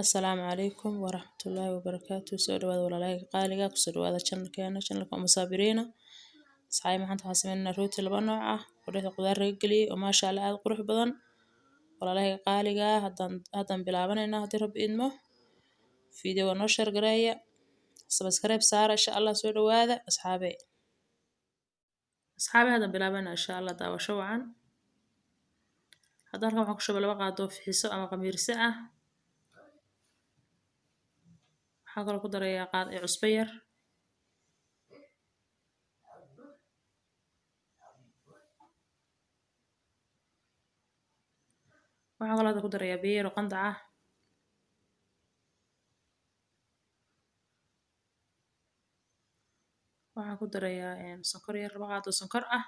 Asalaamu calaykum waraxmatullaahi wabarakaatu soo dhawaada walaalahayga qaaliga kusoo dhawaada channelka Umu Saabiriina asxaabi maanta waxaan sameynaynaa rooti laba nooc ah oo dhexda qudaar laga geliyay oo maasha Allah aad qurux badan walaalahayga qaaliga haddaan bilaabanaynaa haddii rabbi idmo fiidiyowga noo share gareeya subscribe saara insha Allah soo dhawaada asxaabi haddaan bilaabanaynaa insha Allah daawasho wacan haddaan halkan waxaan ku shubay laba qaado fixiso ama qamiirso ah waxaan kaloo ku darayaa qaad cusbo yar waxaan kaloo hadda ku darayaa biyo yar oo qandac ah waxaan ku darayaa sonkor yar laba qaado sonkor ah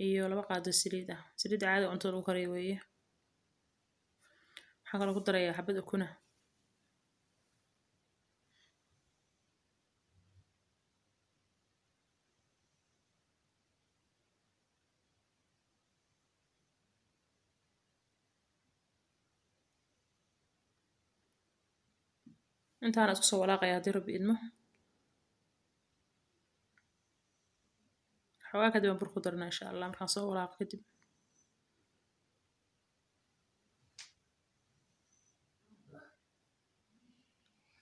iyo laba qaado saliid ah saliid caadi oo cuntada lagu kariyo weeye waxaan kaloo ku darayaa xabad ukun ah intaana isku soo walaaqayaa haddii rabbi idmo xoogaa kadib aan bur ku darnaa insha Allah markaan soo walaaqo kadib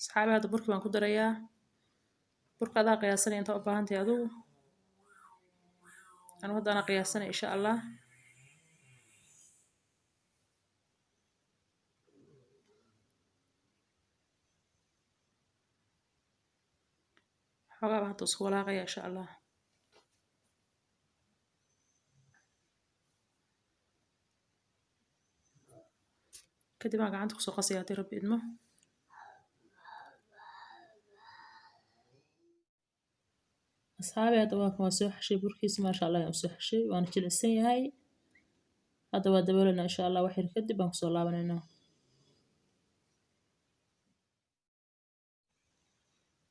asxaabi hadda burkii baan ku darayaa burka adaa qiyaasanaya inta u baahan tahay adigu anigu hadda ana qiyaasanaya insha Allah xoogaa baan hadda isku walaaqaya insha Allah kadib aan gacanta kusoo qasaya haddii rabbi idmo asxaabi hadda waa soo xashay burkiisa maasha Allah ayaan soo xashay waana jilicsan yahay hadda waa daboolanaa insha Allah wax yar kadib baan kusoo laabanaynaa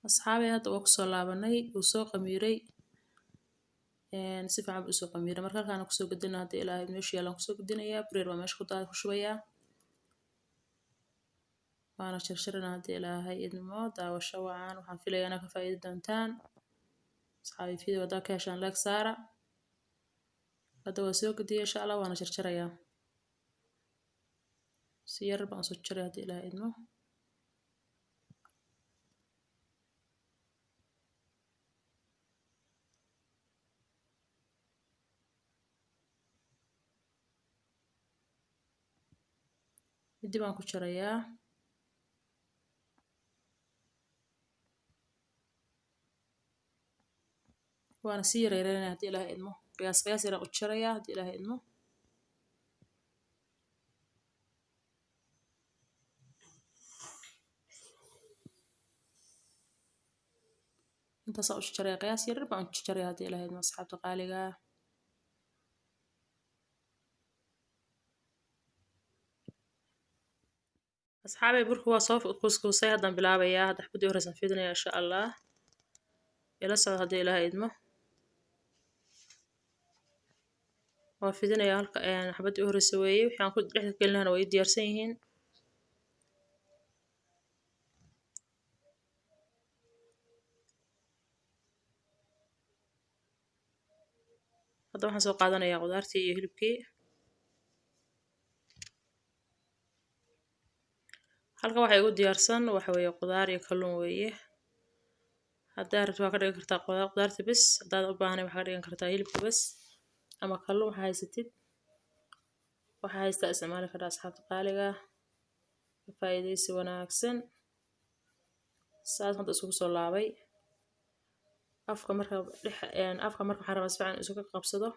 asxaabi hadda waa kusoo laabanay wuu soo qamiiray si fiican buu usoo qamiiray marka halkaan kusoo gedinaa hadda ilaahay meesha yaalaan kusoo gedinayaa bureer baa meesha ku shubayaa waana jarjaranaa hadda ilaahay idmo daawasho wacan waxaan filayaa inaad ka faa'iidi doontaan asxaabi fiidiyowga haddaa ka heshaan like saara hadda waa soo gediyay insha Allah waana jarjarayaa si yar baan usoo jaraya hadda ilaahay idmo midi baan ku jarayaa waana sii yareereynaya haddii ilaahay idmo qiyaas yaraan u jarayaa haddii ilaahay idmo intaasaan u jaraya qiyaas yar baan u jaraya haddii ilaahay idmo asxaabta qaaliga asxaabi burku waa soo kuskusay haddaan bilaabayaa hadda xabadii horeysaan fiidinayaa insha Allah ila socdo haddii ilaahay idmo waa fidinayaa halka xabadii horeysa weeye wixii aan ku dhexda gelinaana way diyaarsan yihiin hadda waxaan soo qaadanayaa qudaartii iyo hilibkii halka waxa igu diyaarsan waxa weeye qudaar iyo kalluun weeye haddaa rabto waa ka dhigan kartaa qudaarta bas haddaad u baahanay waxaa ka dhigan kartaa hilibka bas ama kalluun waxa haysatid waxa haystaa isticmaali kartaa asxaabta qaaliga ka faa'iidaysi wanaagsan saas hadda isugu soo laabay afka marka waxaan rabaa si fiican isugu qabsado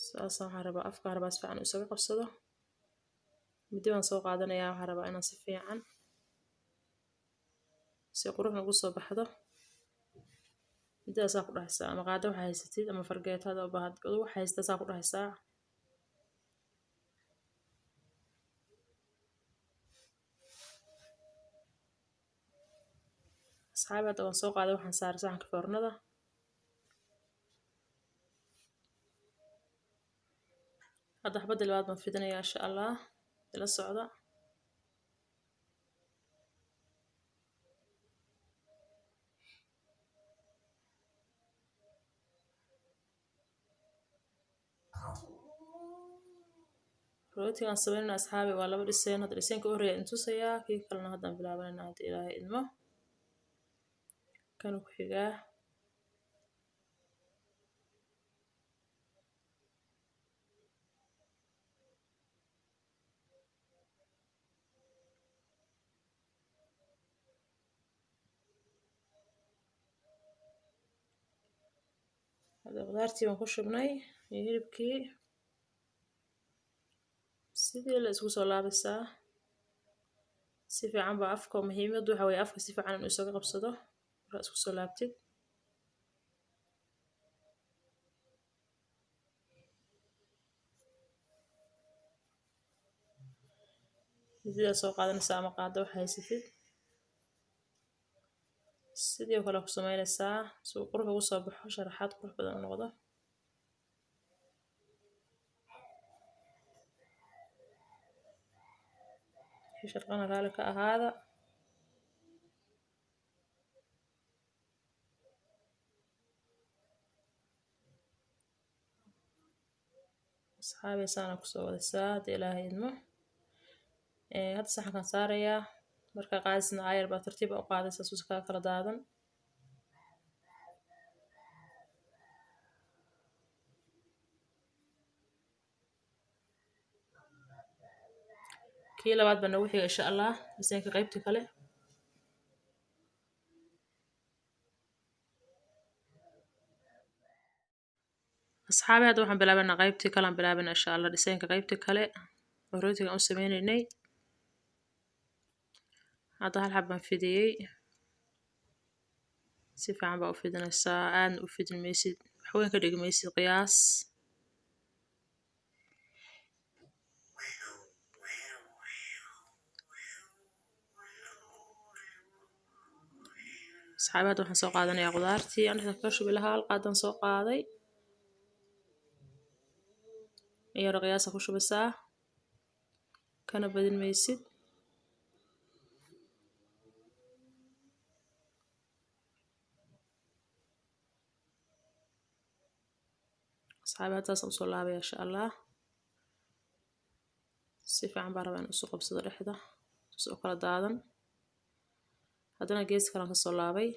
saas waxaan rabaa afka si fiican isugu qabsado midi baan soo qaadanayaa waxaan rabaa inaan si fiican si qurux ugu soo baxdo midaas ku dhaxaysaa ama qaado waxa haysatid ama fargeetada u baahan waxa haystaa ku dhaxaysaa asxaabi hadda waan soo qaaday waxaan saaray saxanka foornada hadda xabadda labaad baan fidinayaa insha allah ila socda. rootigan sameynayna asxaabi waa laba dhiseen. hadda dhiseenka u horeeya intusayaa, kii kalena haddaan bilaabanayna hadda ilaahay idmo. kan ku xigaa hadda qudaartii baan ku shubnay iyo hilibkii. sidii la isku soo laabaysaa si fiican baa afka. muhiimadu waxa weeye afka si fiican inuu isaga qabsado markaa isku soo laabtid. mididaa soo qaadanaysaa ama qaado waxa haysatid. sidii oo kale ku samaynaysaa si uu qurux ugu soo baxo, sharaxaad qurux badan u noqdo. sharqana raali ka ahaada. asxaabi saana kusoo wadaysaa hadda ilaahay idmo. hadda saxankan saarayaa. markaa qaadisna ayar baa tartiib u qaadaysaa suusa kaa kala daadan. kii labaad baa nagu xiga insha allah dhiseenka qaybtii kale. asxaabi hadda waxaan bilaabanaa qaybtii kale. aan bilaabana insha allah dhiseenka qaybtii kale oo rootigan u sameynaynay. hadda hal xab baan fidiyey. si fiican baa u fidinaysaa, aadna u fidin maysid, waxweyn ka dhigi maysid, qiyaas. asxaabi hadda waxaan soo qaadanayaa qudaartii aan dhexda ka shubi lahaa. hal qaadaan soo qaaday. iyaro qiyaasa ku shubaysaa, kana badin maysid. asxaabi haddaas usoo laabaya insha allah. si fiican baa rabaa in isu qabsado dhexda soo kala daadan. haddana gees kalan ka soo laabay.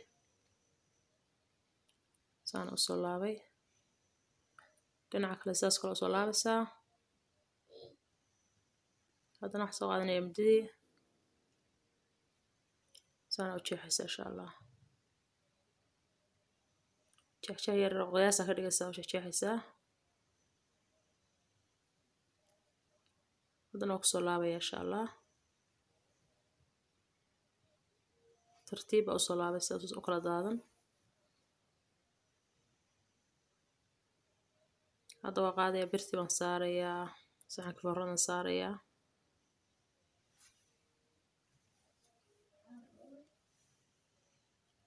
saana usoo laabay. dhinaca kale sidaas kale usoo laabaysaa. haddana waxaan soo qaadanaya mididii. saana u jeexaysaa insha allah. jeexjeex yar qiyaasa ka dhigaysaa, u jeexjeexaysaa. haddana waa kusoo laabaya insha allah. tartiib baa usoo laabaysaa sus u kala daadan. hadda waa qaadayaa, birtii baan saarayaa, saxanka foornadan saarayaa.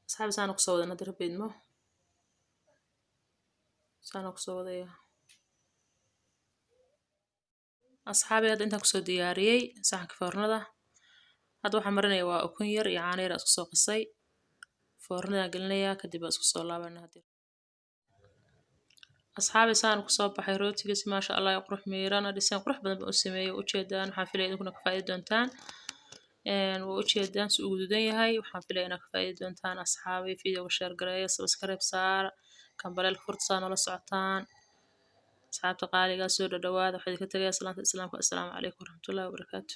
asxaabi saana kusoo wadan hadda rabbi idmo. saana kusoo wadaya. asxaabi hadda intaan kusoo diyaariyey saxanka foornada. hadda waxaan marinaya waa ukun yar iyo caano yar isku soo qasay. foornadaan gelinayaa, kadib baa isku soo laabana. asxaabi saana kusoo baxay rootigiis maasha allah. qurux miirana dhiseen qurux badan baan u sameeyey. ujeedaan waxaan filaya idinkuna ka faa'iidi doontaan. waa ujeedaan si uu guduudan yahay. waxaan filaya inaad ka faa'iidi doontaan. asxaabi videoga share gareeya, subscribe saar, kambalelka furta saa noola socotaan. asxaabta qaaligaa soo dhawaada. waxaa idinka tagayaa salaanta islaamka. assalaamu calaykum waraxmatullaahi wabarakaatu.